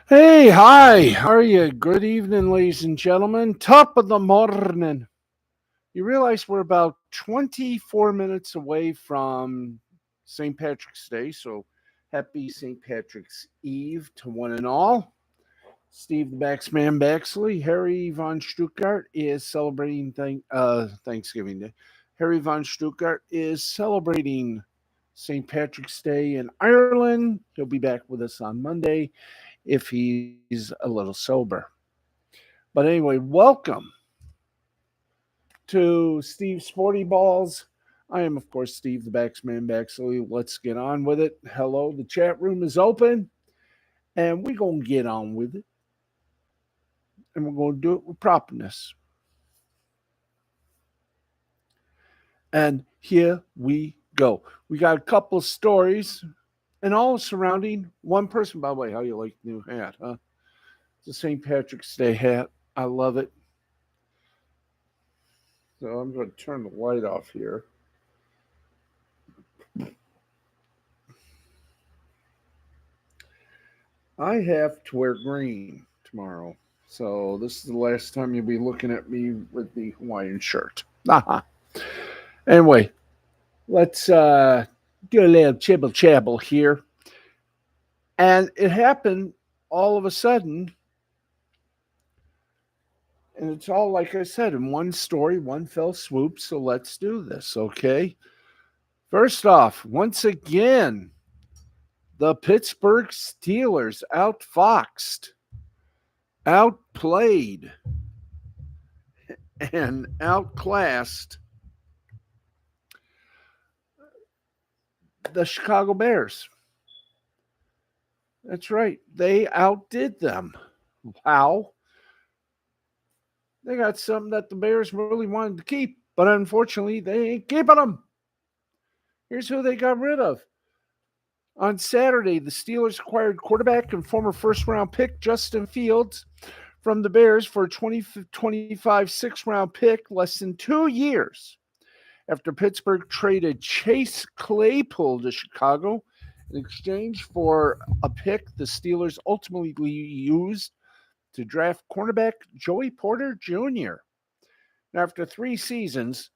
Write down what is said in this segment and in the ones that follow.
Hey, hi. How are you? Good evening, ladies and gentlemen. Top of the morning. You realize we're about 24 minutes away from St. Patrick's Day, so happy St. Patrick's Eve to one and all. Steve the Baxman Baxley, Harry von Stuttgart is celebrating Thanksgiving Day. Harry von Stuttgart is celebrating St. Patrick's Day in Ireland. He'll be back with us on Monday if he's a little sober. But anyway, welcome to Steve's Sporty Balls. I am, of course, Steve the Baxman Baxley. Let's get on with it. Hello, the chat room is open, and we're going to get on with it. And we're going to do it with properness. And here we go. We got a couple of stories, and all surrounding one person. By the way, how you like the new hat, huh? It's a St. Patrick's Day hat. I love it. So I'm going to turn the light off here. I have to wear green tomorrow. So this is the last time you'll be looking at me with the Hawaiian shirt. Anyway, let's do a little chibble chabble here. And it happened all of a sudden. And it's all, like I said, in one story, one fell swoop. So let's do this, okay? First off, once again, the Pittsburgh Steelers outfoxed, outplayed, and outclassed the Chicago Bears. That's right. They outdid them. How? They got something that the Bears really wanted to keep, but unfortunately, they ain't keeping them. Here's who they got rid of. On Saturday, the Steelers acquired quarterback and former first-round pick Justin Fields from the Bears for a 2025 sixth-round pick less than 2 years after Pittsburgh traded Chase Claypool to Chicago in exchange for a pick the Steelers ultimately used to draft cornerback Joey Porter Jr. Now, after 3 seasons,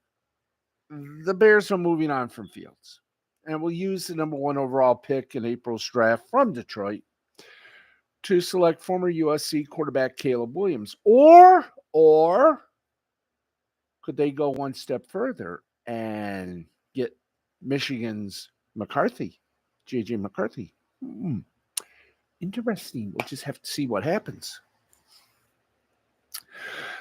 the Bears are moving on from Fields and will use the number 1 overall pick in April's draft from Detroit to select former USC quarterback Caleb Williams. Or could they go one step further and get Michigan's McCarthy, J.J. McCarthy? Interesting. We'll just have to see what happens.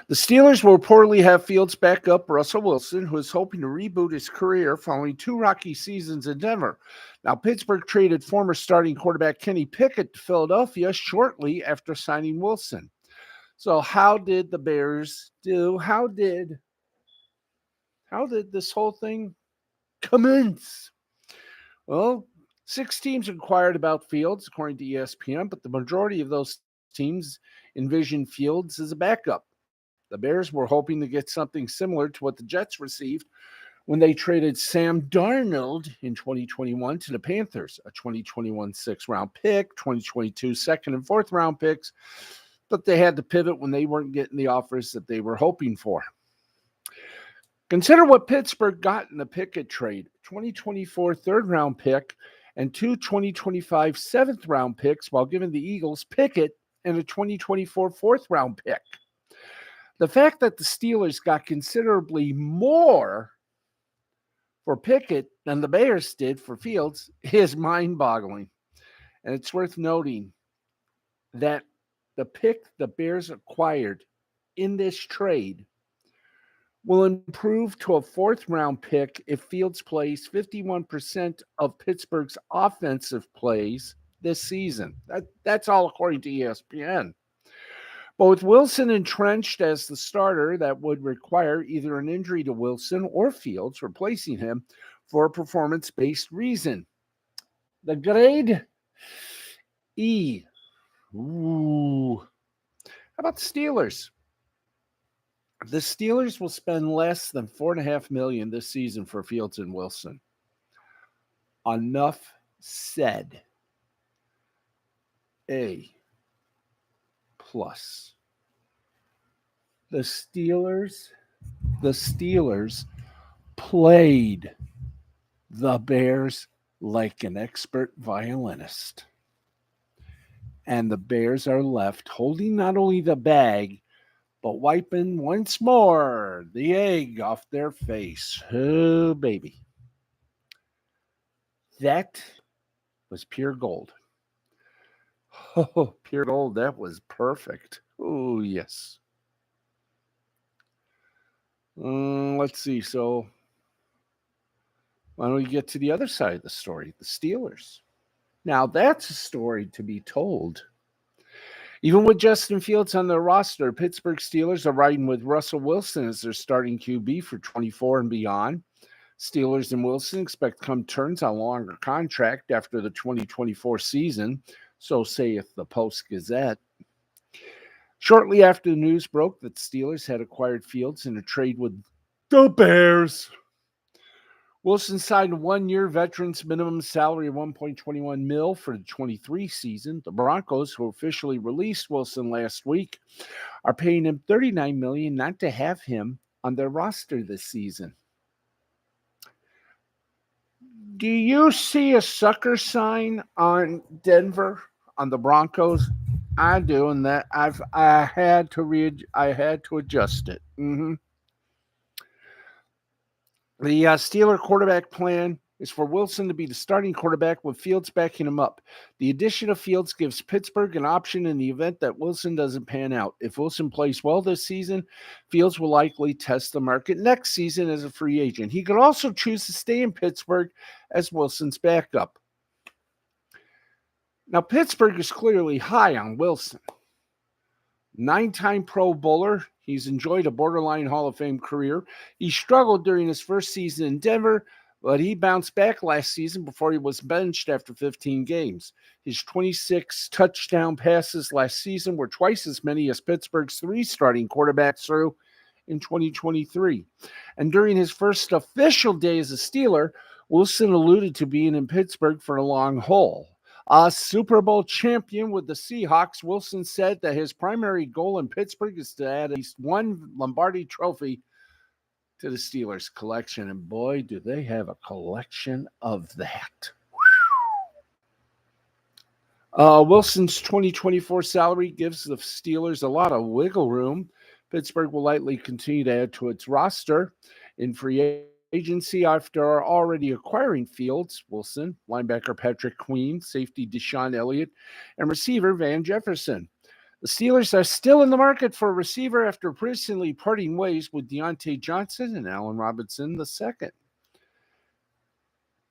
The Steelers will reportedly have Fields back up Russell Wilson, who is hoping to reboot his career following 2 rocky seasons in Denver. Now, Pittsburgh traded former starting quarterback Kenny Pickett to Philadelphia shortly after signing Wilson. So how did the Bears do? How did this whole thing commence? Well, 6 teams inquired about Fields, according to ESPN, but the majority of those teams envisioned Fields as a backup. The Bears were hoping to get something similar to what the Jets received when they traded Sam Darnold in 2021 to the Panthers, a 2021 sixth-round pick, 2022 second and fourth round picks, but they had to pivot when they weren't getting the offers that they were hoping for. Consider what Pittsburgh got in the Pickett trade: 2024 third-round pick and 2 2025 seventh-round picks, while giving the Eagles Pickett and a 2024 fourth-round pick. The fact that the Steelers got considerably more for Pickett than the Bears did for Fields is mind-boggling. And it's worth noting that the pick the Bears acquired in this trade will improve to a fourth-round pick if Fields plays 51% of Pittsburgh's offensive plays this season. That's all according to ESPN. But with Wilson entrenched as the starter, that would require either an injury to Wilson or Fields replacing him for a performance-based reason. The grade E. Ooh. How about the Steelers? The Steelers will spend less than $4.5 million this season for Fields and Wilson. Enough said. A. plus. The Steelers played the Bears like an expert violinist. And the Bears are left holding not only the bag, but wiping once more the egg off their face. Oh, baby. That was pure gold. Oh, pure gold. That was perfect. Oh, yes. Let's see. So, why don't we get to the other side of the story? The Steelers. Now, that's a story to be told. Even with Justin Fields on their roster, Pittsburgh Steelers are riding with Russell Wilson as their starting QB for 24 and beyond. Steelers and Wilson expect to come terms on a longer contract after the 2024 season, so saith the Post-Gazette. Shortly after the news broke that Steelers had acquired Fields in a trade with the Bears, Wilson signed a one-year veterans minimum salary of $1.21 million for the 23 season. The Broncos, who officially released Wilson last week, are paying him $39 million not to have him on their roster this season. Do you see a sucker sign on Denver on the Broncos? I do, and that I had to adjust it. The Steeler quarterback plan is for Wilson to be the starting quarterback with Fields backing him up. The addition of Fields gives Pittsburgh an option in the event that Wilson doesn't pan out. If Wilson plays well this season, Fields will likely test the market next season as a free agent. He could also choose to stay in Pittsburgh as Wilson's backup. Now, Pittsburgh is clearly high on Wilson. 9-time Pro Bowler. He's enjoyed a borderline Hall of Fame career. He struggled during his first season in Denver, but he bounced back last season before he was benched after 15 games. His 26 touchdown passes last season were twice as many as Pittsburgh's 3 starting quarterbacks threw in 2023. And during his first official day as a Steeler, Wilson alluded to being in Pittsburgh for a long haul. A Super Bowl champion with the Seahawks, Wilson said that his primary goal in Pittsburgh is to add at least one Lombardi trophy to the Steelers' collection. And boy, do they have a collection of that. Wilson's 2024 salary gives the Steelers a lot of wiggle room. Pittsburgh will likely continue to add to its roster in free agency after already acquiring Fields, Wilson, linebacker Patrick Queen, safety Deshaun Elliott, and receiver Van Jefferson. The Steelers are still in the market for a receiver after recently parting ways with Deontay Johnson and Allen Robinson II.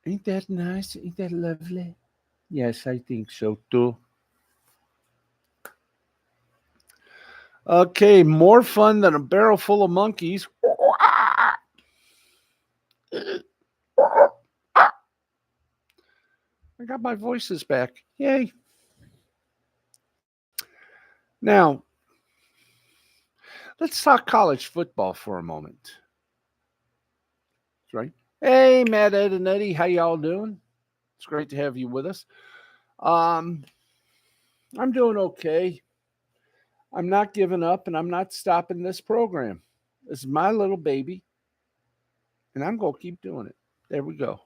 Ain't that nice? Ain't that lovely? Yes, I think so too. Okay, more fun than a barrel full of monkeys. I got my voices back. Yay. Now, let's talk college football for a moment. That's right. Hey, Matt, Ed, and Eddie, how y'all doing? It's great to have you with us. I'm doing okay. I'm not giving up, and I'm not stopping this program. This is my little baby, and I'm going to keep doing it. There we go.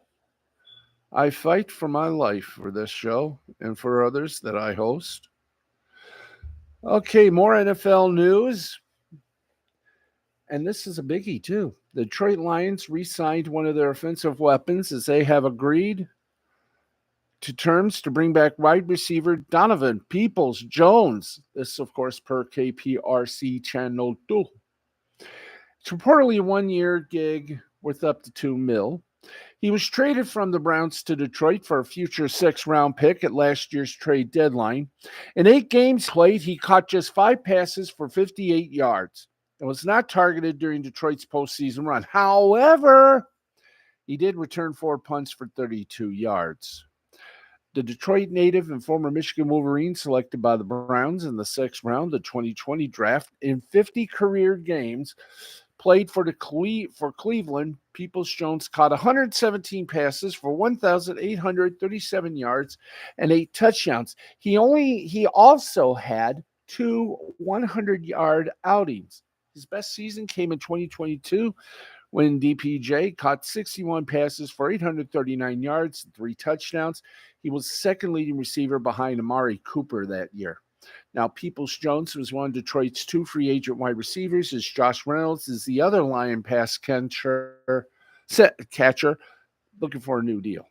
I fight for my life for this show and for others that I host. Okay, more NFL news. And this is a biggie, too. The Detroit Lions re-signed one of their offensive weapons as they have agreed to terms to bring back wide receiver Donovan Peoples-Jones. This, of course, per KPRC Channel 2. It's reportedly a one-year gig worth up to $2 million. He was traded from the Browns to Detroit for a future 6th-round pick at last year's trade deadline. In 8 games played, he caught just 5 passes for 58 yards and was not targeted during Detroit's postseason run. However, he did return 4 punts for 32 yards. The Detroit native and former Michigan Wolverine selected by the Browns in the 6th round of the 2020 draft in 50 career games played for Cleveland. Peoples-Jones caught 117 passes for 1,837 yards and 8 touchdowns. He also had two 100-yard outings. His best season came in 2022 when DPJ caught 61 passes for 839 yards and three touchdowns. He was second leading receiver behind Amari Cooper that year. Now, Peoples Jones was one of Detroit's two free agent wide receivers, as Josh Reynolds is the other Lion pass catcher looking for a new deal.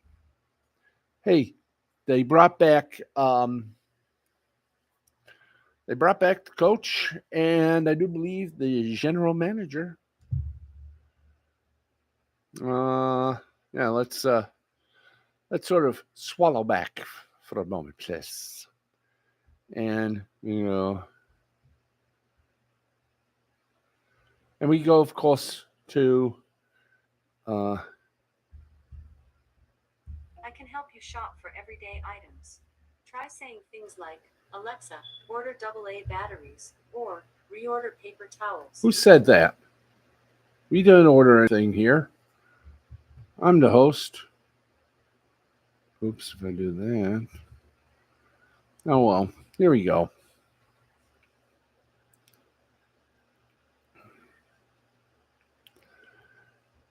Hey, they brought back the coach, and I do believe the general manager. Yeah, let's sort of swallow back for a moment, please. And and we go, of course, to I can help you shop for everyday items. Try saying things like, Alexa, order AA batteries, or reorder paper towels. who said that? We didn't order anything here. I'm the host. Oops, if I do that. Oh well, here we go.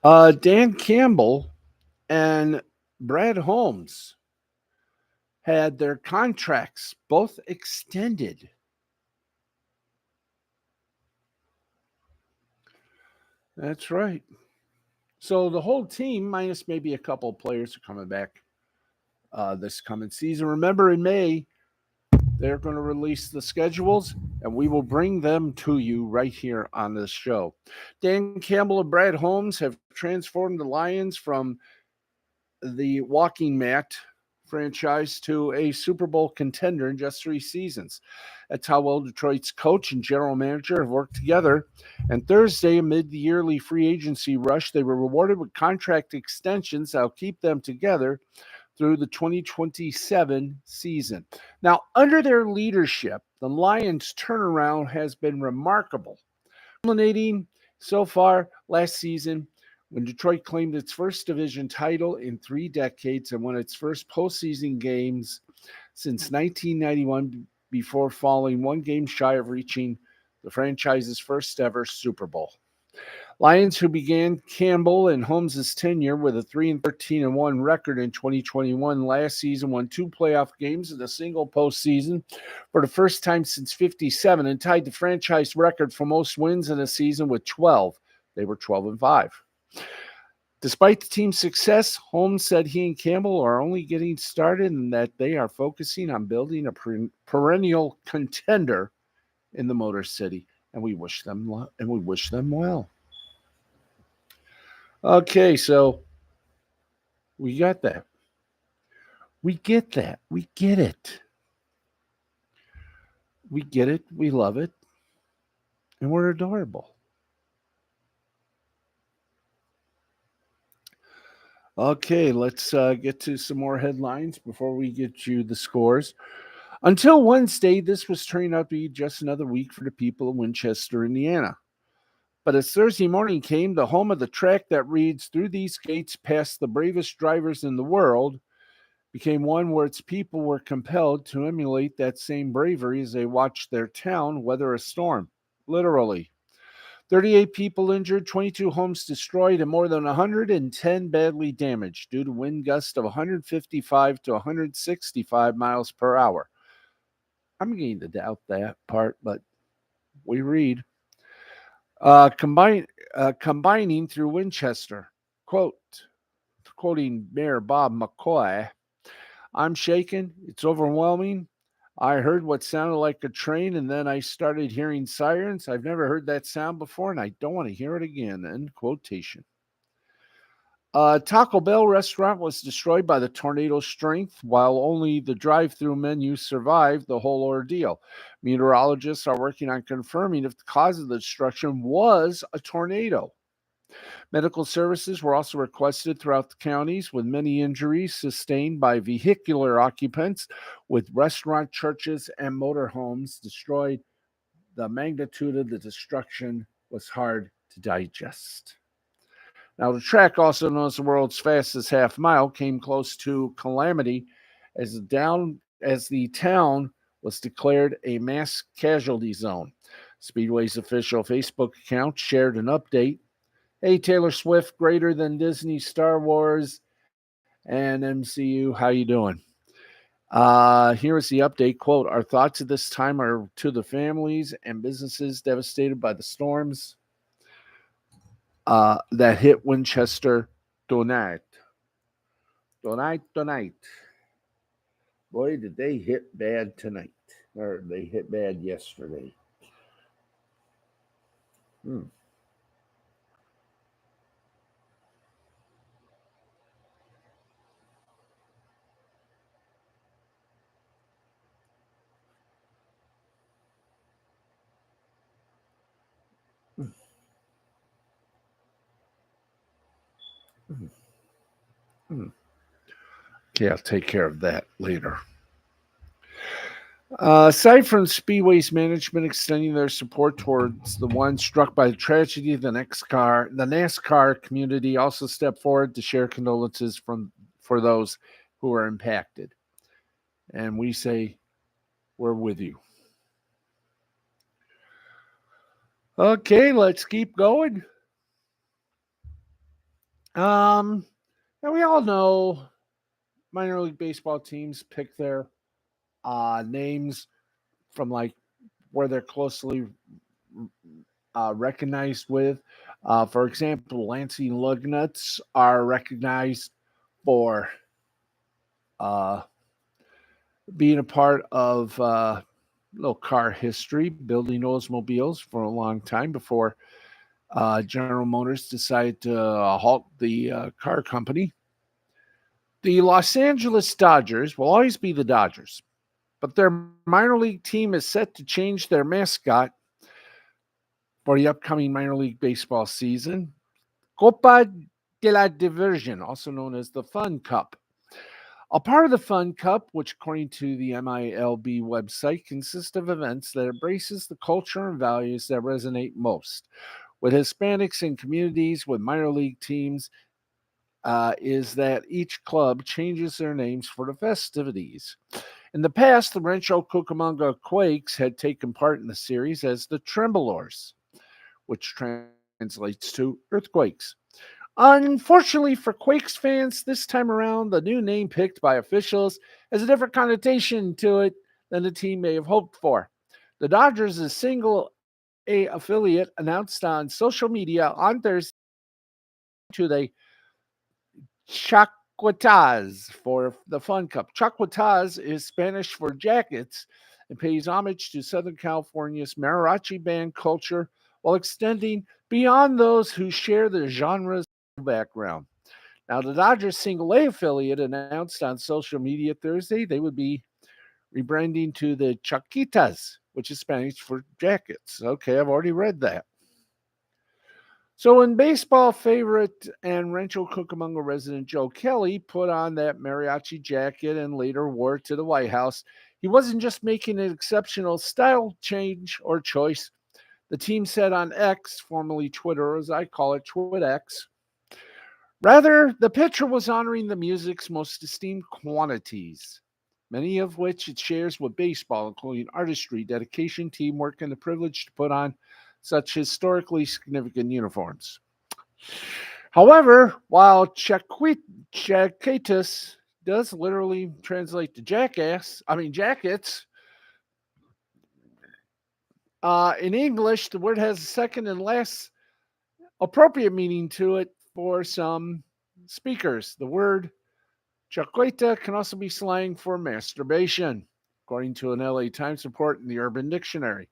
Dan Campbell and Brad Holmes had their contracts both extended. That's right. So the whole team, minus maybe a couple of players, are coming back this coming season. Remember, in May, they're going to release the schedules, and we will bring them to you right here on this show. Dan Campbell and Brad Holmes have transformed the Lions from the walking mat franchise to a Super Bowl contender in just 3 seasons. That's how well Detroit's coach and general manager have worked together. And Thursday, amid the yearly free agency rush, they were rewarded with contract extensions that'll keep them together through the 2027 season. Now, under their leadership, the Lions' turnaround has been remarkable, culminating so far last season when Detroit claimed its first division title in 3 decades and won its first postseason games since 1991 before falling one game shy of reaching the franchise's first ever Super Bowl. Lions, who began Campbell and Holmes' tenure with a 3-13-1 record in 2021, last season won 2 playoff games in a single postseason for the first time since '57 and tied the franchise record for most wins in a season with 12. They were 12-5. Despite the team's success, Holmes said he and Campbell are only getting started and that they are focusing on building a perennial contender in the Motor City, and we wish them well. Okay, so we got that. We get that. We get it. We get it. We love it. And we're adorable. Okay, let's get to some more headlines before we get you the scores. Until Wednesday, this was turning out to be just another week for the people of Winchester, Indiana. But as Thursday morning came, the home of the track that reads through these gates past the bravest drivers in the world became one where its people were compelled to emulate that same bravery as they watched their town weather a storm. Literally. 38 people injured, 22 homes destroyed, and more than 110 badly damaged due to wind gusts of 155 to 165 miles per hour. I'm beginning to doubt that part, but we read. Combining through Winchester. Quoting Mayor Bob McCoy, I'm shaken. It's overwhelming. I heard what sounded like a train, and then I started hearing sirens. I've never heard that sound before, and I don't want to hear it again. End quotation. Taco Bell restaurant was destroyed by the tornado's strength, while only the drive-through menu survived the whole ordeal. Meteorologists are working on confirming if the cause of the destruction was a tornado. Medical services were also requested throughout the counties, with many injuries sustained by vehicular occupants, with restaurant, churches, and motorhomes destroyed. The magnitude of the destruction was hard to digest. Now, the track, also known as the world's fastest half mile, came close to calamity as the town was declared a mass casualty zone. Speedway's official Facebook account shared an update. Hey, Taylor Swift, greater than Disney, Star Wars, and MCU. How you doing? Here is the update. Quote, our thoughts at this time are to the families and businesses devastated by the storms that hit Winchester tonight. Tonight. Boy, did they hit bad tonight. Or they hit bad yesterday. Hmm. Hmm. Hmm. Okay, I'll take care of that later. Aside from Speedway's management extending their support towards the ones struck by the tragedy, the NASCAR community also stepped forward to share condolences for those who were impacted. And we say, we're with you. Okay, let's keep going. Um, and we all know minor league baseball teams pick their names from like where they're closely recognized with. For example, Lansing Lugnuts are recognized for uh, being a part of little car history, building Oldsmobiles for a long time before General Motors decided to halt the car company. The Los Angeles Dodgers will always be the Dodgers, but their minor league team is set to change their mascot for the upcoming minor league baseball season. Copa de la Diversion, also known as the Fun Cup. A part of the Fun Cup, which according to the MILB website, consists of events that embraces the culture and values that resonate most with Hispanics and communities with minor league teams, is that each club changes their names for the festivities. In the past, the Rancho Cucamonga Quakes had taken part in the series as the Tremblors, which translates to earthquakes. Unfortunately for Quakes fans, this time around, the new name picked by officials has a different connotation to it than the team may have hoped for. The Dodgers' single A affiliate announced on social media on Thursday to the Chacuetas for the Fun Cup. Chacuetas is Spanish for jackets and pays homage to Southern California's mariachi band culture while extending beyond those who share the genre's background. Now, the Dodgers single A affiliate announced on social media Thursday they would be rebranding to the Chaquitas, which is Spanish for jackets. Okay, I've already read that. So, when baseball favorite and Rancho Cucamonga resident Joe Kelly put on that mariachi jacket and later wore it to the White House, he wasn't just making an exceptional style change or choice. The team said on X, formerly Twitter, as I call it, TwitX. Rather, the pitcher was honoring the music's most esteemed quantities, many of which it shares with baseball, including artistry, dedication, teamwork, and the privilege to put on such historically significant uniforms. However, while Chaquetus does literally translate to jackets, in English, the word has a second and less appropriate meaning to it for some speakers. The word chaqueta can also be slang for masturbation, according to an LA Times report in the Urban Dictionary.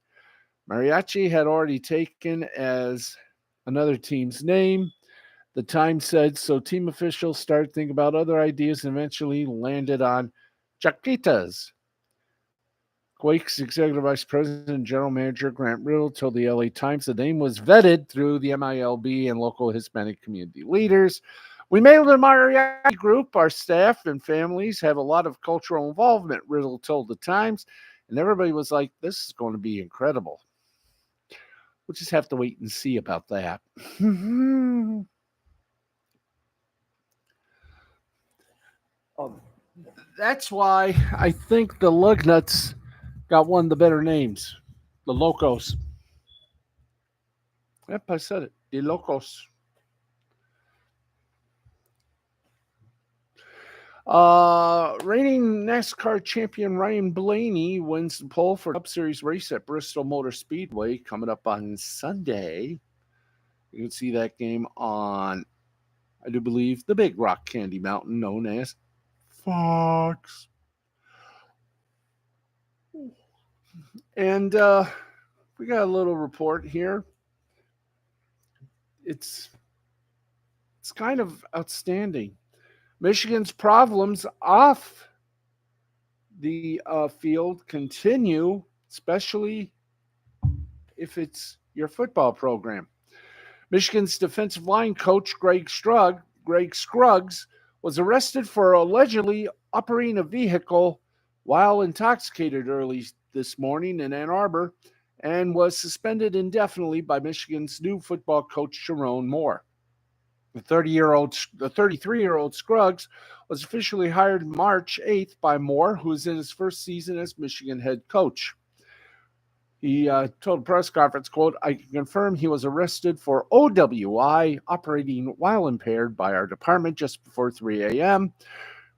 Mariachi had already taken as another team's name. The Times said so. Team officials started thinking about other ideas and eventually landed on Chaquitas. Quake's executive vice president and general manager Grant Riddle told the LA Times the name was vetted through the MILB and local Hispanic community leaders. We made it a mariachi group. Our staff and families have a lot of cultural involvement, Riddle told the Times. And everybody was like, this is going to be incredible. We'll just have to wait and see about that. um, that's why I think the Lugnuts got one of the better names, the Locos. Yep, I said it. The Locos. Reigning NASCAR champion Ryan Blaney wins the pole for the Cup Series race at Bristol Motor Speedway coming up on Sunday. You can see that game on, I do believe, the Big Rock Candy Mountain known as Fox. And we got a little report here. It's kind of outstanding. Michigan's problems off the field continue, especially if it's your football program. Michigan's defensive line coach Greg Scruggs was arrested for allegedly operating a vehicle while intoxicated early this morning in Ann Arbor and was suspended indefinitely by Michigan's new football coach Sharon Moore. The 33-year-old Scruggs was officially hired March 8th by Moore, who is in his first season as Michigan head coach. He told a press conference, quote, "I can confirm he was arrested for OWI, operating while impaired, by our department just before 3 a.m.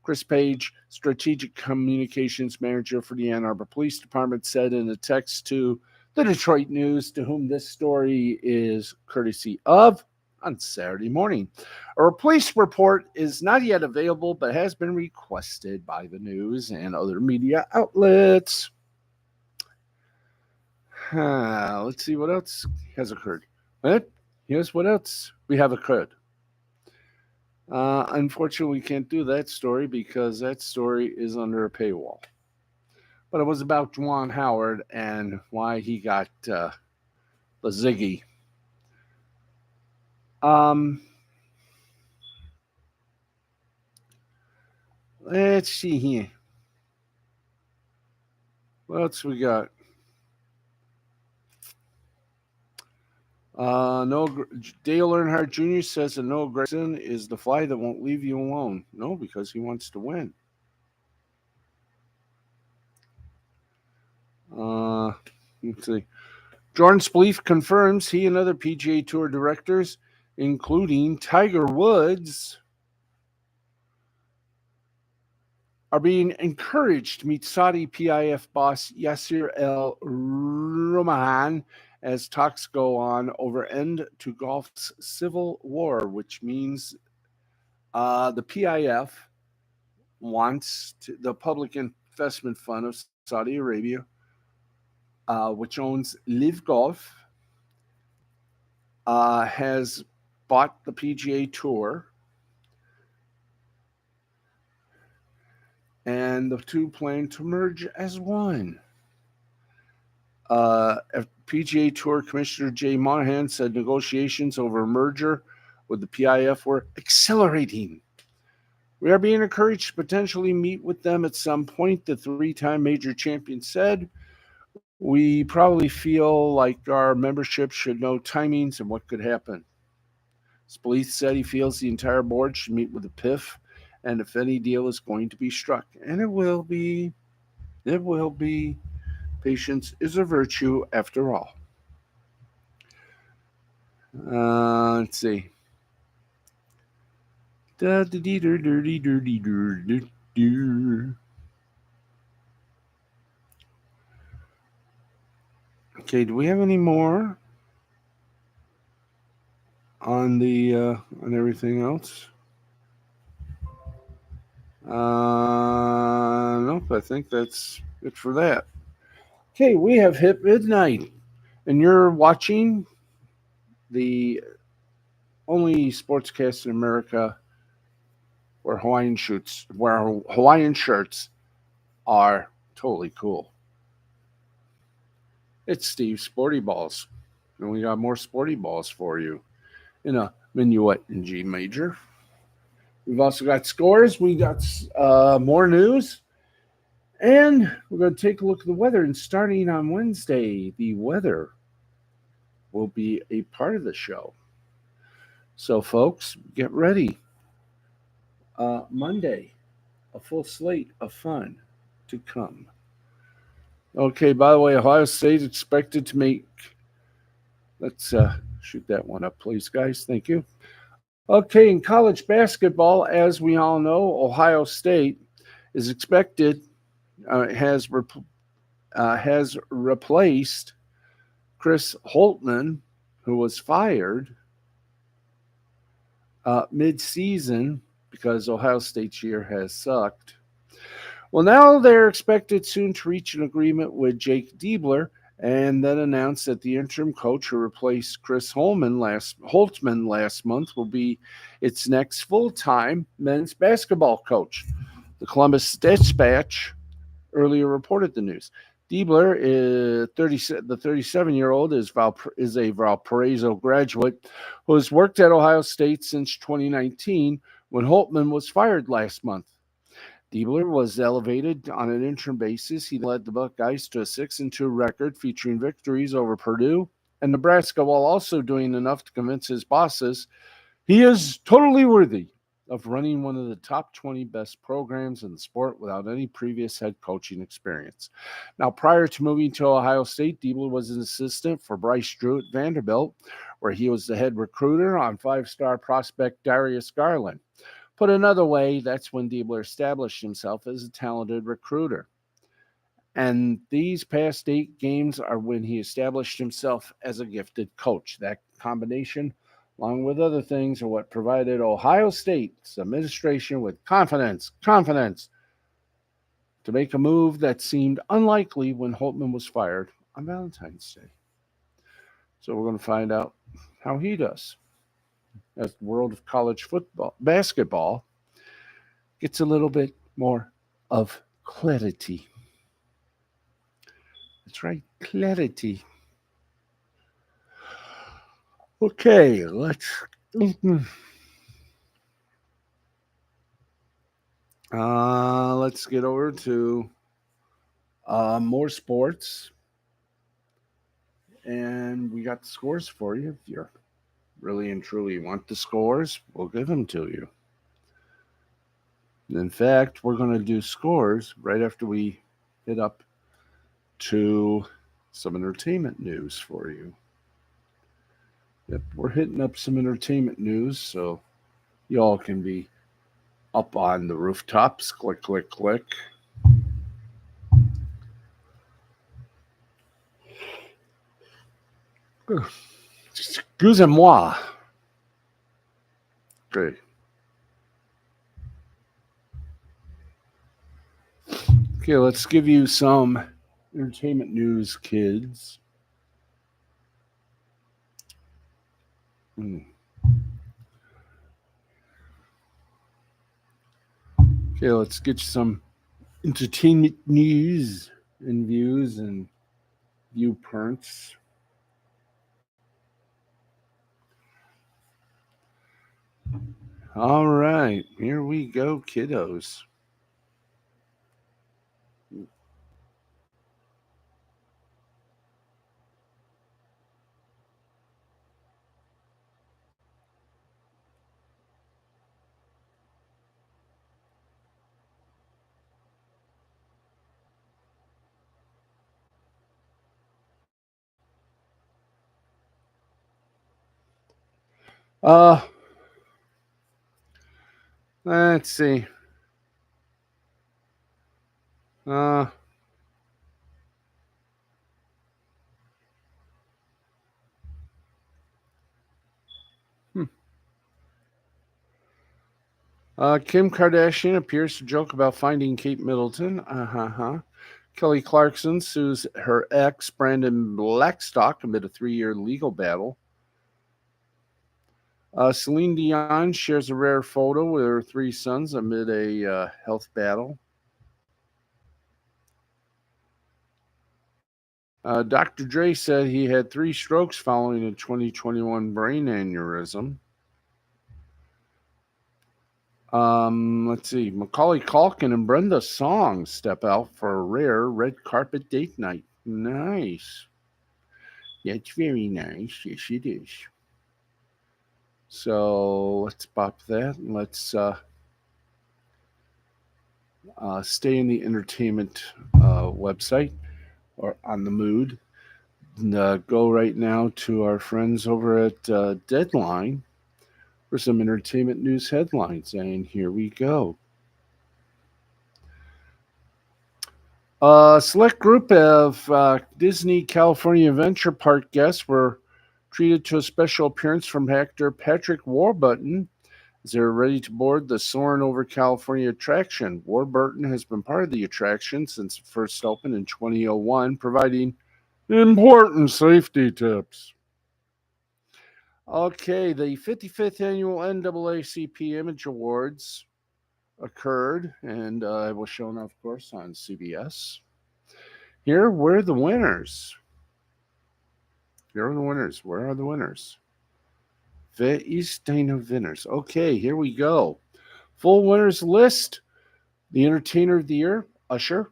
Chris Page, Strategic Communications Manager for the Ann Arbor Police Department, said in a text to the Detroit News, to whom this story is courtesy of, on Saturday morning. A police report is not yet available, but has been requested by the news and other media outlets. Let's see what else has occurred. Here's what else we have occurred. Unfortunately, we can't do that story because that story is under a paywall. But it was about Juwan Howard and why he got the ziggy. Let's see here. What else we got? Dale Earnhardt Jr. says that Noah Gragson is the fly that won't leave you alone. No, because he wants to win. Let's see. Jordan Spieth confirms he and other PGA Tour directors, including Tiger Woods, are being encouraged to meet Saudi PIF boss Yasser Al Rumayyan as talks go on over end to golf's civil war, which means the PIF wants the Public Investment Fund of Saudi Arabia, which owns Live Golf, has bought the PGA Tour, and the two plan to merge as one. PGA Tour Commissioner Jay Monahan said negotiations over a merger with the PIF were accelerating. We are being encouraged to potentially meet with them at some point, the three-time major champion said. We probably feel like our membership should know timings and what could happen. Spieth said he feels the entire board should meet with the PIF, and if any deal is going to be struck, and it will be, patience is a virtue after all. Let's see. Okay, do we have any more on the on everything else? Nope, I think that's it for that. Okay, we have hit midnight, and you're watching the only sportscast in America where Hawaiian shirts are totally cool. It's Steve's Sporty Balls, and we got more Sporty Balls for you in a minuet in G major. We've also got scores. We got more news. And we're going to take a look at the weather. And starting on Wednesday, the weather will be a part of the show. So, folks, get ready. Monday, a full slate of fun to come. Okay, by the way, Ohio State expected to make. Let's shoot that one up, please, guys. Thank you. Okay, in college basketball, as we all know, Ohio State is expected has replaced Chris Holtman, who was fired mid-season because Ohio State's year has sucked. Well, now they're expected soon to reach an agreement with Jake Diebler and then announce that the interim coach who replaced Chris Holtman last month will be its next full-time men's basketball coach. The Columbus Dispatch earlier reported the news. Diebler is the 37-year-old is a Valparaiso graduate who has worked at Ohio State since 2019 when Holtman was fired last month. Diebler was elevated on an interim basis. He led the Buckeyes to a 6-2 record featuring victories over Purdue and Nebraska while also doing enough to convince his bosses he is totally worthy of running one of the top 20 best programs in the sport without any previous head coaching experience. Now, prior to moving to Ohio State, Diebler was an assistant for Bryce Drew at Vanderbilt, where he was the head recruiter on five-star prospect Darius Garland. Put another way, that's when Diebler established himself as a talented recruiter. And these past 8 games are when he established himself as a gifted coach. That combination, along with other things, are what provided Ohio State's administration with confidence to make a move that seemed unlikely when Holtman was fired on Valentine's Day. So we're going to find out how he does as the world of basketball gets a little bit more of clarity. That's right, clarity. Okay, let's get over to more sports, and we got the scores for you. If you really and truly want the scores, we'll give them to you. In fact, we're going to do scores right after we hit up to some entertainment news for you. Yep, we're hitting up some entertainment news, so y'all can be up on the rooftops. Click, click, click. Excusez-moi. Okay. Okay, let's give you some entertainment news, kids. Okay, let's get you some entertainment news and views and viewpoints. All right, here we go, kiddos. Uh, let's see. Uh, hmm. Kim Kardashian appears to joke about finding Kate Middleton. Kelly Clarkson sues her ex, Brandon Blackstock, amid a 3-year legal battle. Celine Dion shares a rare photo with her 3 sons amid a health battle. Dr. Dre said he had 3 strokes following a 2021 brain aneurysm. Let's see. Macaulay Culkin and Brenda Song step out for a rare red carpet date night. Nice. That's very nice. Yes, it is. So let's pop that and let's stay in the entertainment website. or on the mood. And, go right now to our friends over at Deadline for some entertainment news headlines. And here we go. A select group of Disney California Adventure Park guests were treated to a special appearance from actor Patrick Warburton as they were ready to board the Soarin' over California attraction. Warburton has been part of the attraction since it first opened in 2001, providing important safety tips. Okay, the 55th annual NAACP Image Awards occurred and was shown, of course, on CBS. Here were the winners. Here are the winners. Where are the winners? Wer ist deine winners? Okay, here we go. Full winners list. The Entertainer of the Year, Usher.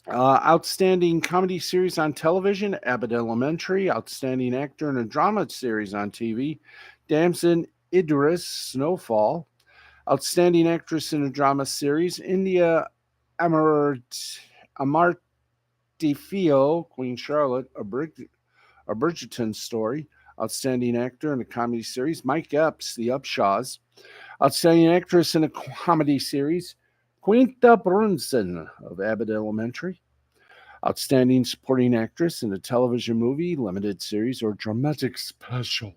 Outstanding Comedy Series on Television, Abbott Elementary. Outstanding Actor in a Drama Series on TV, Damson Idris, Snowfall. Outstanding Actress in a Drama Series, India Amartifio, Queen Charlotte, a Bridgerton Story. Outstanding Actor in a Comedy Series, Mike Epps, The Upshaws. Outstanding Actress in a Comedy Series, Quinta Brunson of Abbott Elementary. Outstanding Supporting Actress in a Television Movie, Limited Series, or Dramatic Special,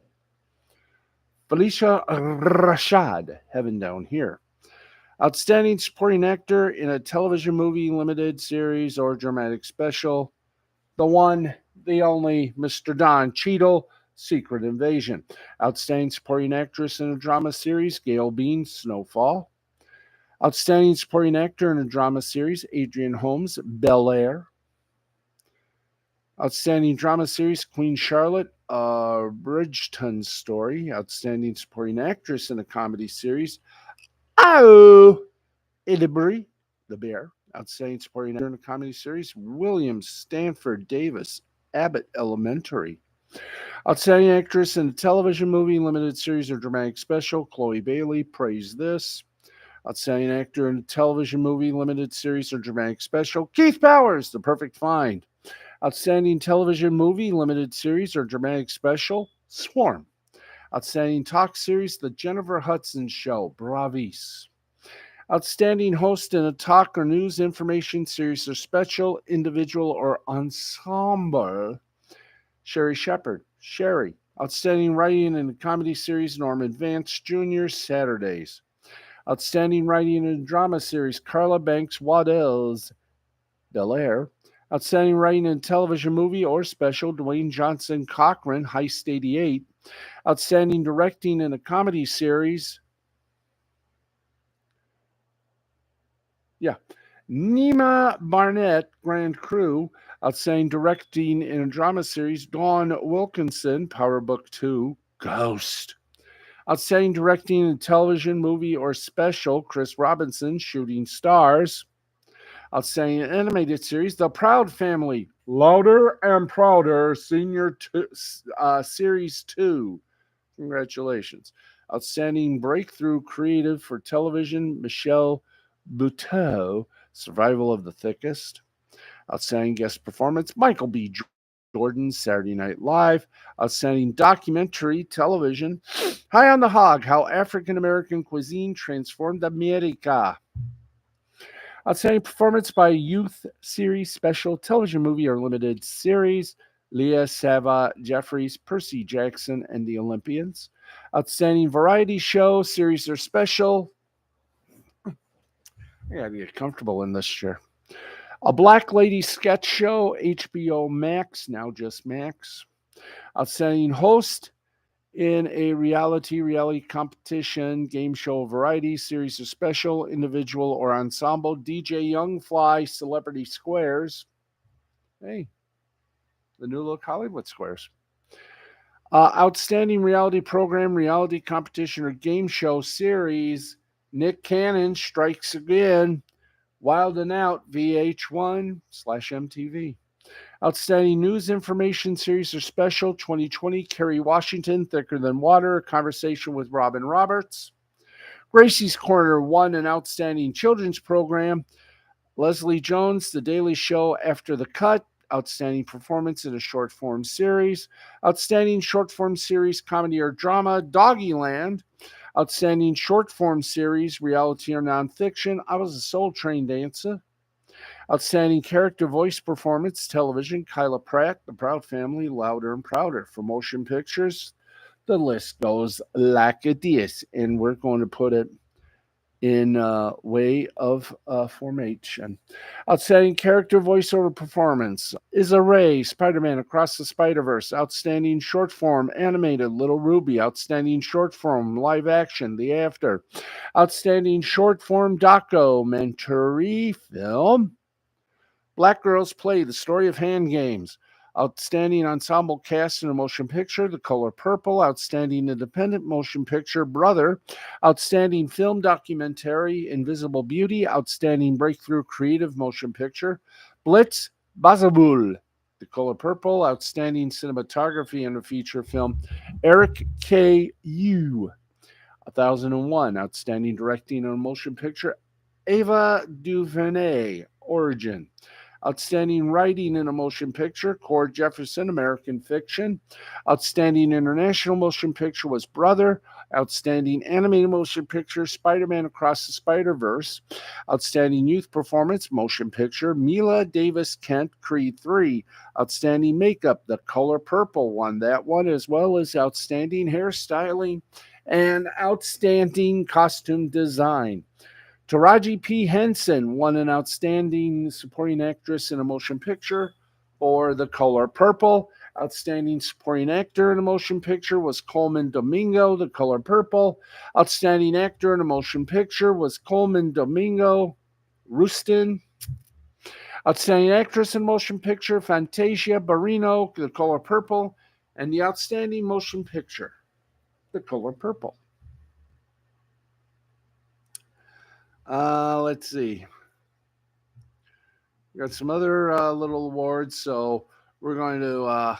Felicia Rashad, Heaven Down Here. Outstanding Supporting Actor in a Television Movie, Limited Series, or Dramatic Special, the one, the only, Mr. Don Cheadle, Secret Invasion. Outstanding Supporting Actress in a Drama Series, Gail Bean, Snowfall. Outstanding Supporting Actor in a Drama Series, Adrian Holmes, Bel Air. Outstanding Drama Series, Queen Charlotte, Bridgerton Story. Outstanding Supporting Actress in a Comedy Series, Oh, Idibri, The Bear. Outstanding Supporting Actor in a Comedy Series, William Stanford Davis, Abbott Elementary. Outstanding Actress in a Television Movie, Limited Series, or Dramatic Special, Chloe Bailey, Praise This. Outstanding Actor in a Television Movie, Limited Series, or Dramatic Special, Keith Powers, The Perfect Find. Outstanding Television Movie, Limited Series, or Dramatic Special, Swarm. Outstanding Talk Series, The Jennifer Hudson Show, Bravis. Outstanding Host in a Talk or News Information Series or Special, Individual, or Ensemble, Sherry Shepard, Sherry. Outstanding Writing in a Comedy Series, Norman Vance Jr., Saturdays. Outstanding Writing in a Drama Series, Carla Banks Waddell's, Belair. Outstanding Writing in a Television Movie or Special, Dwayne Johnson Cochran, Heist 88. Outstanding Directing in a Comedy Series, Nima Barnett, Grand Crew. Outstanding Directing in a Drama Series, Dawn Wilkinson, Power Book 2, Ghost. Outstanding Directing in a Television Movie or Special, Chris Robinson, Shooting Stars. Outstanding Animated Series, The Proud Family, Louder and Prouder, Series 2. Congratulations. Outstanding Breakthrough Creative for Television, Michelle Buteau, Survival of the Thickest. Outstanding Guest Performance, Michael B. Jordan, Saturday Night Live. Outstanding Documentary Television, High on the Hog, How African American Cuisine Transformed America. Outstanding Performance by Youth Series, Special, Television Movie, or Limited Series, Leah Sava Jeffries, Percy Jackson, and the Olympians. Outstanding Variety Show, Series, or Special. I gotta get comfortable in this chair. A Black Lady Sketch Show, HBO Max, now just Max. Outstanding Host in a reality competition, game show, variety, series, or special, individual, or ensemble, DJ Youngfly, Celebrity Squares. Hey, the new look Hollywood Squares. Outstanding reality program, reality competition, or game show series, Nick Cannon Strikes Again, Wild and Out, VH1/MTV. Outstanding News Information Series or Special, 2020, Kerry Washington, Thicker Than Water, a Conversation with Robin Roberts. Gracie's Corner won an Outstanding Children's Program. Leslie Jones, The Daily Show, After the Cut. outstanding performance in a short form series. Outstanding short form series, comedy or drama, Doggyland. Outstanding short form series, reality or nonfiction, I Was a Soul Train Dancer. Outstanding character voice performance, television, Kyla Pratt, The Proud Family, Louder and Prouder. For motion pictures, the list goes like this, and we're going to put it in way of formation. Outstanding character voiceover performance is Ray, Spider-Man Across the Spider-Verse. Outstanding short form animated, Little Ruby. Outstanding short form live action, The After. Outstanding short form documentary film, Black Girls Play, The Story of Hand Games. Outstanding ensemble cast in a motion picture, The Color Purple. Outstanding independent motion picture, Brother. Outstanding film documentary, Invisible Beauty. Outstanding breakthrough creative motion picture, Blitz Bazabul. The Color Purple. Outstanding cinematography in a feature film, Eric K. Yu. 1001. Outstanding directing in a motion picture, Ava DuVernay. Origin. Outstanding writing in a motion picture, Cord Jefferson, American Fiction. Outstanding international motion picture was Brother. Outstanding animated motion picture, Spider-Man Across the Spider-Verse. Outstanding youth performance, motion picture, Mila Davis Kent, Creed 3. Outstanding makeup, The Color Purple won that one, as well as outstanding hairstyling and outstanding costume design. Taraji P. Henson won an outstanding supporting actress in a motion picture for The Color Purple. Outstanding supporting actor in a motion picture was Coleman Domingo, The Color Purple. Outstanding actor in a motion picture was Coleman Domingo, Rustin. Outstanding actress in motion picture, Fantasia Barrino, The Color Purple. And the outstanding motion picture, The Color Purple. Let's see. We got some other little awards, so we're going to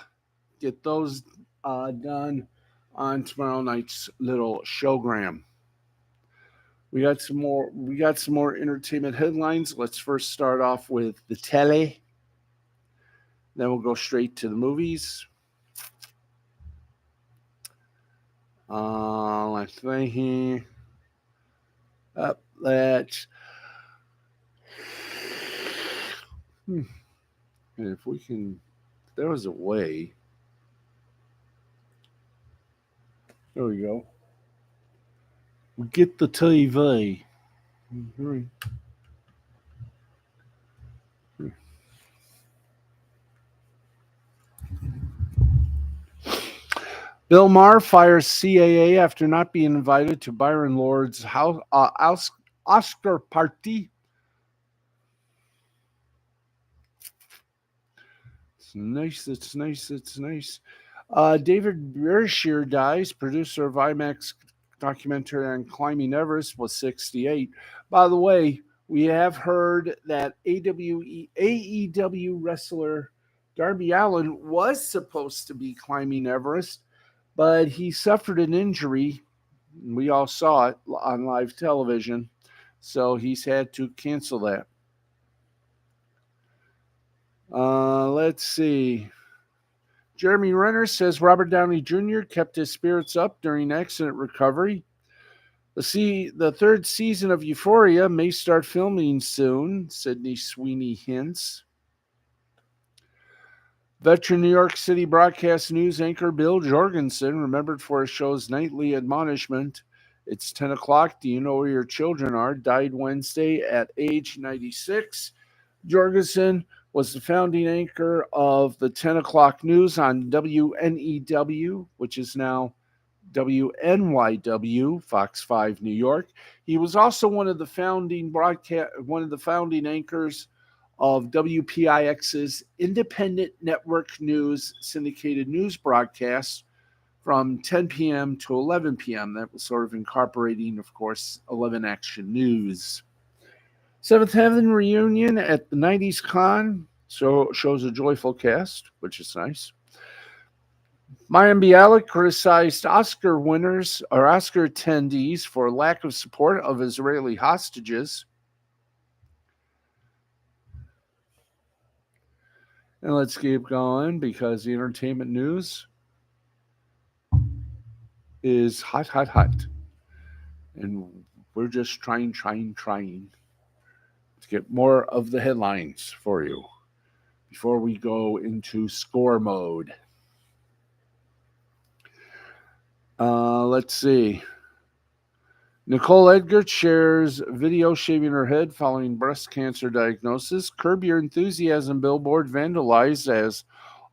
get those done on tomorrow night's little showgram. We got some more. We got some more entertainment headlines. Let's first start off with the tele. Then we'll go straight to the movies. Let's see here. Let's. And if we can, if there was a way. There we go. We get the TV. Bill Maher fires CAA after not being invited to Byron Lord's house, Oscar party. It's nice. It's nice. It's nice. David Bereshear dies. Producer of IMAX documentary on climbing Everest, was 68. By the way, we have heard that AEW wrestler Darby Allin was supposed to be climbing Everest, but he suffered an injury. We all saw it on live television, so he's had to cancel that. Let's see. Jeremy Renner says Robert Downey Jr. kept his spirits up during accident recovery. The third season of Euphoria may start filming soon, Sydney Sweeney hints. Veteran New York City broadcast news anchor Bill Jorgensen, remembered for his show's nightly admonishment, "It's 10 o'clock, do you know where your children are?" died Wednesday at age 96. Jorgensen was the founding anchor of the 10 o'clock news on WNEW, which is now WNYW, Fox 5 New York. He was also one of the founding anchors of WPIX's independent network news syndicated news broadcasts from 10 p.m. to 11 p.m. That was sort of incorporating, of course, 11 Action News. Seventh Heaven reunion at the 90s Con shows a joyful cast, which is nice. Mayim Bialik criticized Oscar winners or Oscar attendees for lack of support of Israeli hostages. And let's keep going because the entertainment news is hot, hot, hot. And we're just trying to get more of the headlines for you before we go into score mode. Let's see. Nicole Edgar shares video shaving her head following breast cancer diagnosis. Curb Your Enthusiasm billboard vandalized as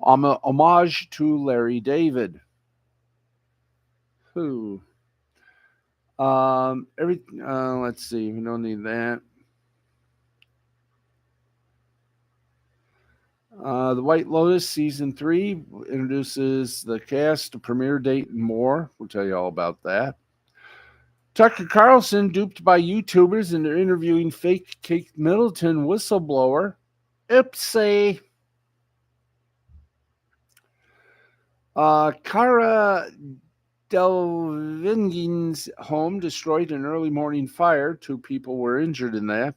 homage to Larry David. Who? Let's see. We don't need that. The White Lotus season 3 introduces the cast, the premiere date, and more. We'll tell you all about that. Tucker Carlson duped by YouTubers into interviewing fake Kate Middleton whistleblower. Ipsy. Cara Delvingen's home destroyed in early morning fire. 2 people were injured in that.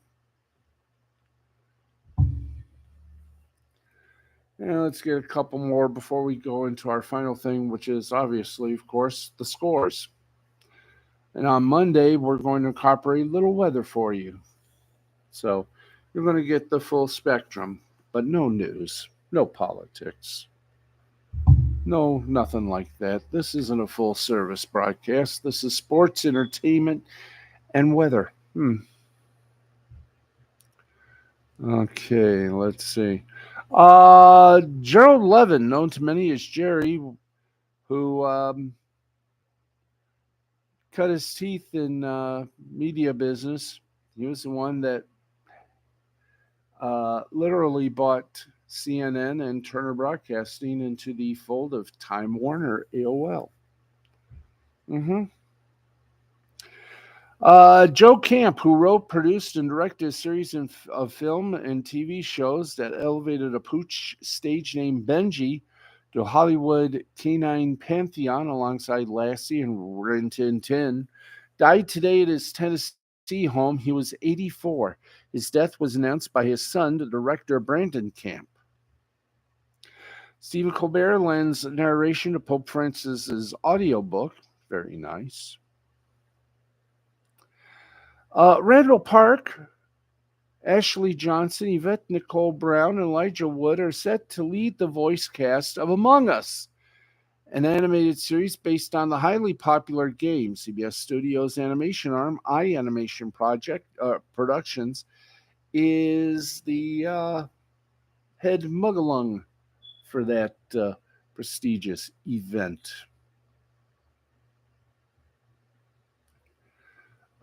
And let's get a couple more before we go into our final thing, which is obviously, of course, the scores. And on Monday, we're going to incorporate a little weather for you. So you're going to get the full spectrum, but no news, no politics, no nothing like that. This isn't a full service broadcast. This is sports, entertainment, and weather. Okay, let's see. Gerald Levin, known to many as Jerry, who cut his teeth in media business. He was the one that literally bought CNN and Turner Broadcasting into the fold of Time Warner AOL. Mm-hmm. Joe Camp, who wrote, produced, and directed a series of film and TV shows that elevated a pooch stage named Benji to Hollywood canine pantheon alongside Lassie and Rin Tin Tin, died today at his Tennessee home. He was 84. His death was announced by his son, the director Brandon Camp. Stephen Colbert lends narration to Pope Francis's audiobook. Very nice. Randall Park, Ashley Johnson, Yvette Nicole Brown, and Elijah Wood are set to lead the voice cast of Among Us, an animated series based on the highly popular game. CBS Studios animation arm, iAnimation Productions, is the head muggalung for that prestigious event.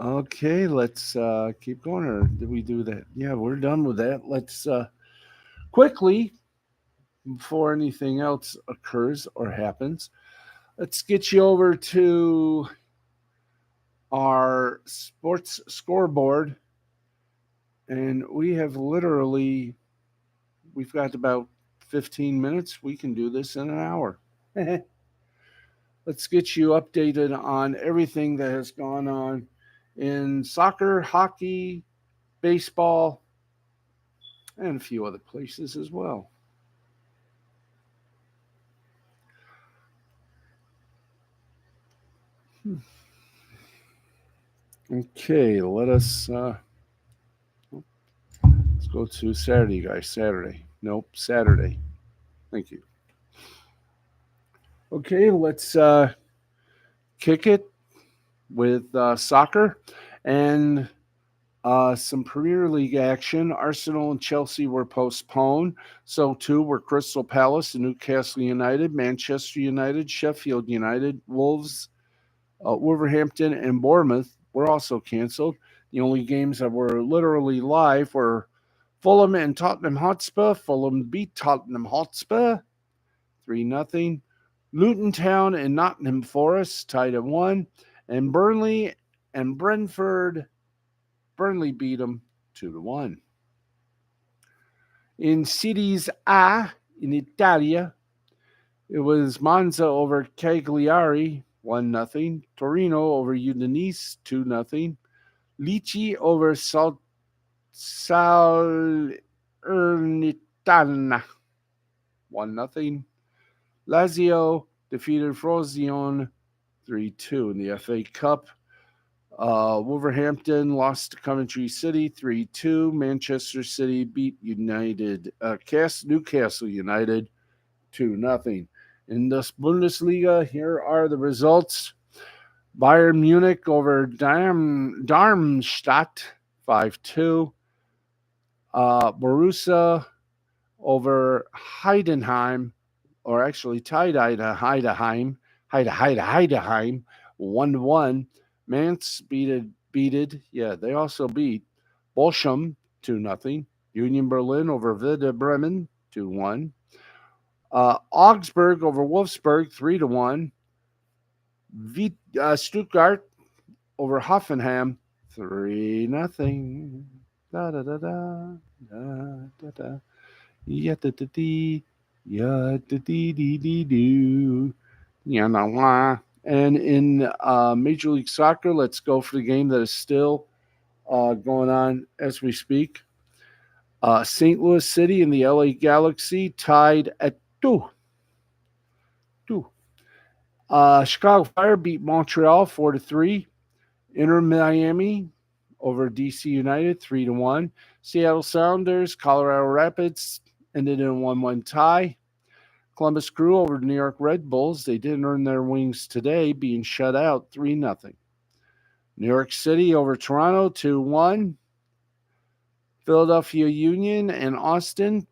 Okay, let's keep going. Or did we do that? Yeah, we're done with that. Let's quickly, before anything else occurs or happens, let's get you over to our sports scoreboard. And we've got about 15 minutes. We can do this in an hour. Let's get you updated on everything that has gone on in soccer, hockey, baseball, and a few other places as well. Okay, let's go to Saturday, guys. Saturday. Nope, Saturday. Thank you. Okay, let's kick it with soccer and some Premier League action. Arsenal and Chelsea were postponed. So too were Crystal Palace and Newcastle United, Manchester United, Sheffield United, Wolves, Wolverhampton, and Bournemouth were also canceled. The only games that were literally live were Fulham and Tottenham Hotspur. Fulham beat Tottenham Hotspur 3-0. Luton Town and Nottingham Forest tied at 1. And Burnley and Brentford, Burnley beat them 2-1. In Series A in Italia, it was Monza over Cagliari 1-0. Torino over Udinese 2-0. Lecce over Salernitana 1-0. Lazio defeated Frosinone 3-2 in the FA Cup. Wolverhampton lost to Coventry City 3-2. Manchester City beat Newcastle United 2-0. In this Bundesliga, here are the results. Bayern Munich over Darmstadt 5-2. Borussia over Heidenheim, or actually tied Heidenheim 1-1. Mainz they also beat Bochum 2-0. Union Berlin over Werder Bremen 2-1. Augsburg over Wolfsburg 3-1. Stuttgart over Hoffenheim 3-0. Da da da da da da da. Yeah da da dee. Yeah da dee dee dee doo. Yeah na wah. And in Major League Soccer, let's go for the game that is still going on as we speak. St. Louis City and the LA Galaxy tied at 2. Chicago Fire beat Montreal 4-3. Inter Miami over DC United 3-1. Seattle Sounders, Colorado Rapids ended in a 1-1 tie. Columbus Crew over New York Red Bulls. They didn't earn their wings today, being shut out 3-0. New York City over Toronto 2-1. Philadelphia Union and Austin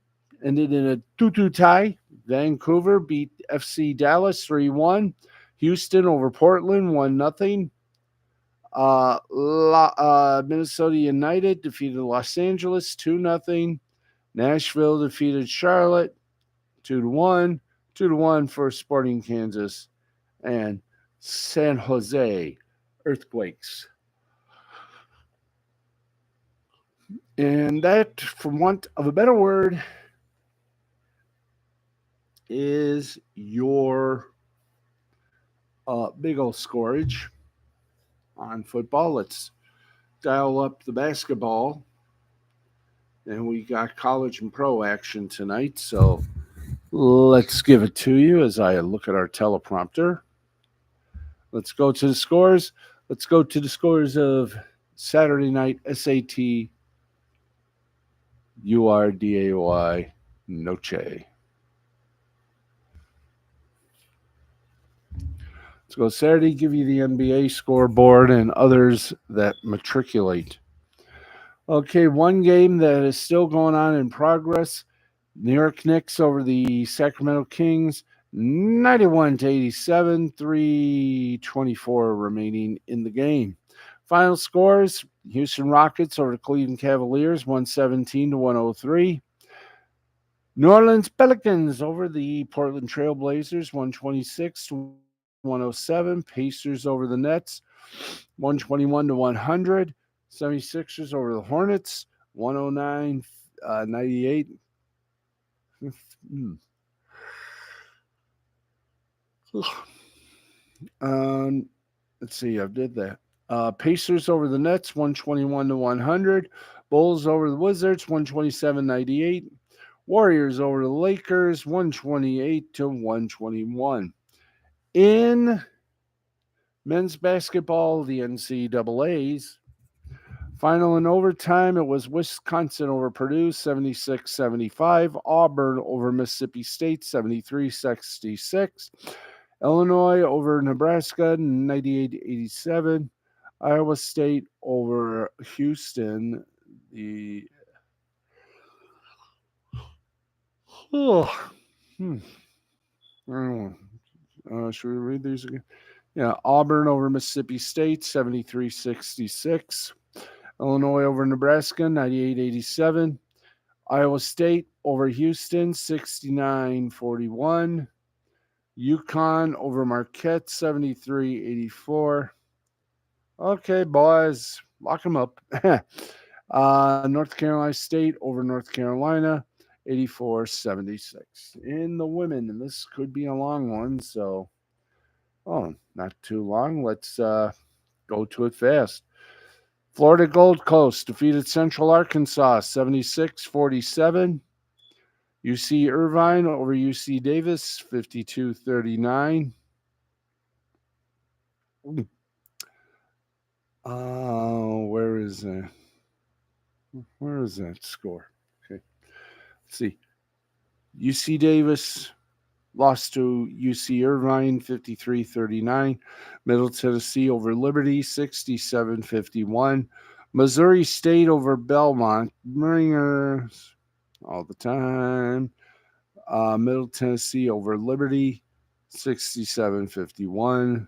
ended in a 2-2 tie. Vancouver beat FC Dallas 3-1. Houston over Portland 1-0. Minnesota United defeated Los Angeles 2-0. Nashville defeated Charlotte 2-1. 2-1 for Sporting Kansas. And San Jose Earthquakes. And that, for want of a better word, is your big old scourge on football. Let's dial up the basketball. And we got college and pro action tonight. So let's give it to you as I look at our teleprompter. Let's go to the scores. Let's go to the scores of Saturday night SAT URDAY Noche. Let's go Saturday, give you the NBA scoreboard and others that matriculate. Okay, one game that is still going on in progress. New York Knicks over the Sacramento Kings, 91-87, 3:24 remaining in the game. Final scores: Houston Rockets over the Cleveland Cavaliers, 117-103. New Orleans Pelicans over the Portland Trailblazers, 126-107. Pacers over the Nets, 121-100. 76ers over the Hornets, 109-98. Let's see, I did that. Pacers over the Nets, 121-100. Bulls over the Wizards, 127-98. Warriors over the Lakers, 128-121. In men's basketball, the NCAAs, final in overtime, it was Wisconsin over Purdue, 76-75. Auburn over Mississippi State, 73-66. Illinois over Nebraska, 98-87. Iowa State over Houston, should we read these again? Yeah, Auburn over Mississippi State, 73-66. Illinois over Nebraska, 98-87. Iowa State over Houston, 69-41. UConn over Marquette, 73-84. Okay, boys, lock them up. North Carolina State over North Carolina, 84-76. In the women, and this could be a long one, so, not too long. Let's go to it fast. Florida Gold Coast defeated Central Arkansas, 76-47. UC Irvine over UC Davis, 52-39. Where is that? Where is that score? Okay, let's see. UC Davis lost to UC Irvine 53-39. Middle Tennessee over Liberty 67-51. Missouri State over Belmont. Ringers all the time. Middle Tennessee over Liberty 67-51.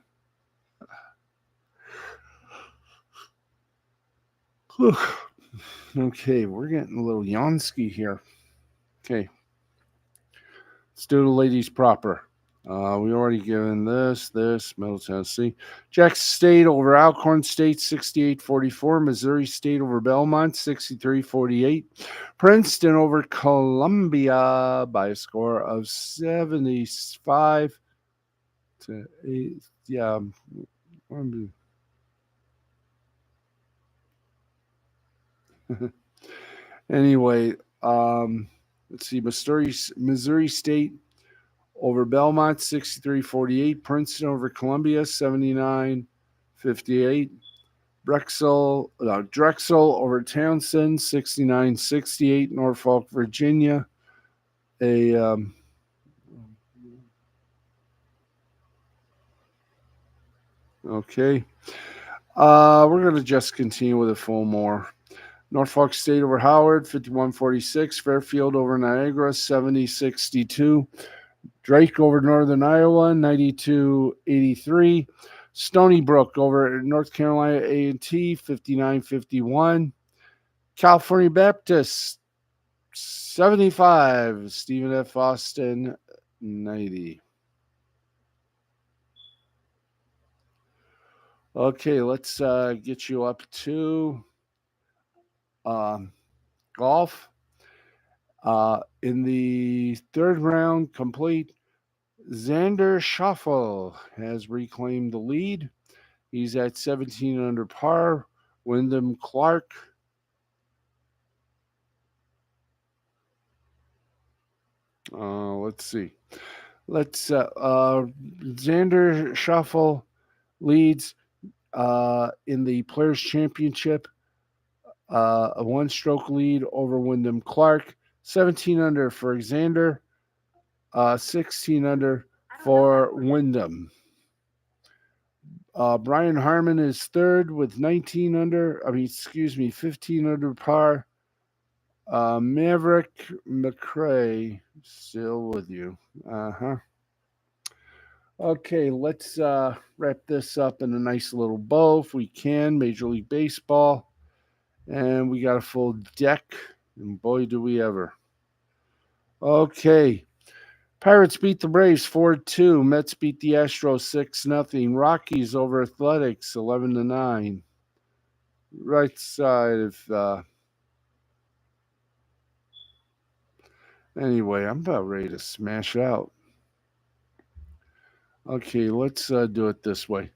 Okay, we're getting a little yonsky here. Okay, let's do the ladies proper. We already given this, Middle Tennessee. Jackson State over Alcorn State, 68-44. Missouri State over Belmont, 63-48. Princeton over Columbia by a score of 75 to 8. Yeah. Anyway, let's see. Missouri State over Belmont, 63-48. Princeton over Columbia, 79-58. Drexel over Townsend, 69-68. Norfolk, Virginia. Okay. We're going to just continue with a full more. Norfolk State over Howard, 51-46. Fairfield over Niagara, 70-62. Drake over Northern Iowa, 92-83. Stony Brook over North Carolina A&T, 59-51. California Baptist, 75. Stephen F. Austin, 90. Okay, let's get you up to golf. In the third round complete, Xander Schauffele has reclaimed the lead. He's at 17 under par. Wyndham Clark. Let's see. Xander Schauffele leads in the Players Championship. A one-stroke lead over Wyndham Clark. 17 under for Xander. 16 under for Wyndham. Brian Harmon is third with 15 under par. Maverick McRae still with you. Okay, let's wrap this up in a nice little bow if we can. Major League Baseball. And we got a full deck. And boy, do we ever. Okay. Pirates beat the Braves 4-2. Mets beat the Astros 6-0. Rockies over Athletics 11-9. Right side of anyway, I'm about ready to smash out. Okay, let's do it this way.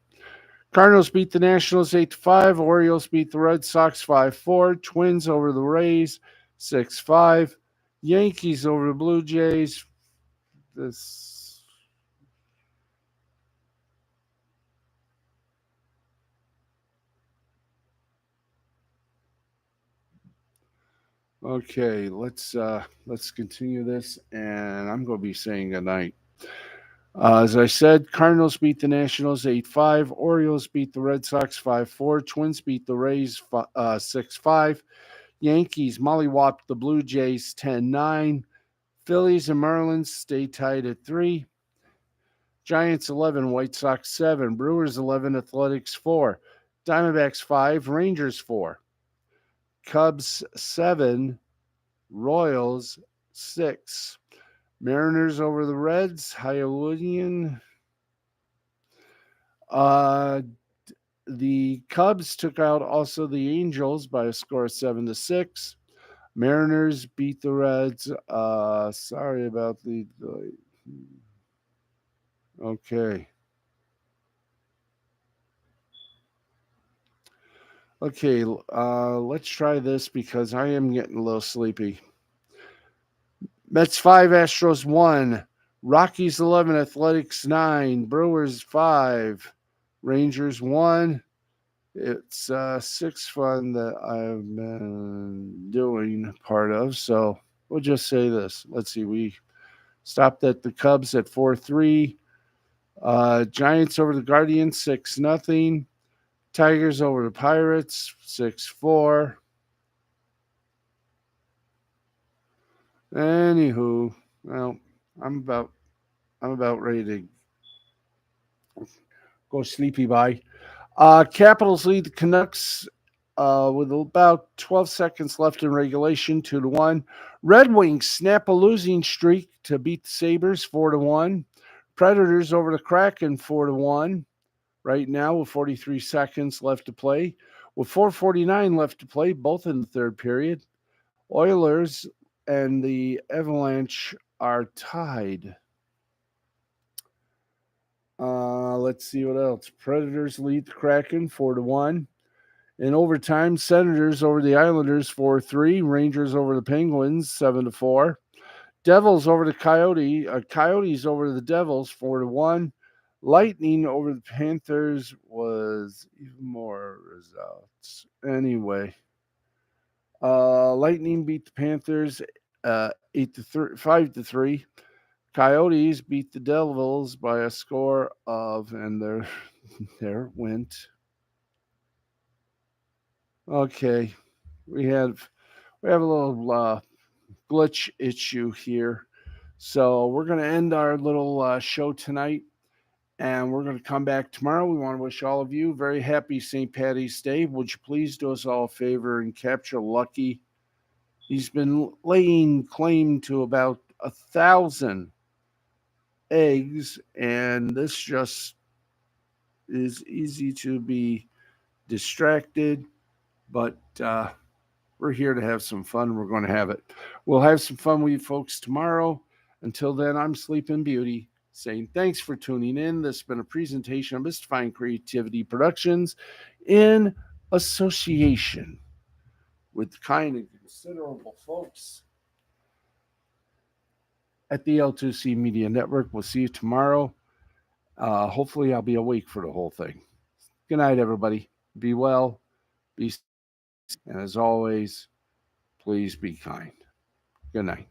Cardinals beat the Nationals 8-5. Orioles beat the Red Sox 5-4. Twins over the Rays 6-5. Yankees over the Blue Jays. Okay, let's continue this, and I'm going to be saying goodnight. As I said, Cardinals beat the Nationals 8-5. Orioles beat the Red Sox 5-4. Twins beat the Rays 6-5. Yankees mollywopped the Blue Jays 10-9. Phillies and Marlins stay tied at 3. Giants 11, White Sox 7. Brewers 11, Athletics 4. Diamondbacks 5, Rangers 4. Cubs 7, Royals 6. Mariners over the Reds, Hyalian. The Cubs took out also the Angels by a score of 7-6. Mariners beat the Reds. Sorry about the okay. Okay, let's try this because I am getting a little sleepy. Mets 5, Astros 1. Rockies 11, Athletics 9. Brewers 5. Rangers 1. It's 6 fun that I've been doing part of. So we'll just say this. Let's see. We stopped at the Cubs at 4-3. Giants over the Guardians 6-0. Tigers over the Pirates 6-4. Anywho, well, I'm about I'm about ready to go sleepy by. Capitals lead the Canucks with about 12 seconds left in regulation, 2-1. Red Wings snap a losing streak to beat the Sabres, 4-1. Predators over the Kraken, 4-1. Right now, with 43 seconds left to play, with 4:49 left to play, both in the third period. Oilers and the Avalanche are tied. Let's see what else. Predators lead the Kraken 4-1. In overtime, Senators over the Islanders 4-3. Rangers over the Penguins 7-4. Devils over the Coyotes over the Devils 4-1. Lightning over the Panthers was even more results. Anyway, Lightning beat the Panthers 8-3, 5-3. Coyotes beat the Devils by a score of, and there went. Okay, we have we have a little glitch issue here, so we're going to end our little show tonight, and we're going to come back tomorrow. We want to wish all of you a very happy St. Patty's Day. Would you please do us all a favor and capture Lucky? He's been laying claim to about 1,000 eggs, and this just is easy to be distracted, but we're here to have some fun. We're going to have it. We'll have some fun with you folks tomorrow. Until then, I'm Sleeping Beauty saying thanks for tuning in. This has been a presentation of Mystifying Creativity Productions in association with kind and considerable folks at the L2C Media Network. We'll see you tomorrow. Hopefully, I'll be awake for the whole thing. Good night, everybody. Be well, be safe, and as always, please be kind. Good night.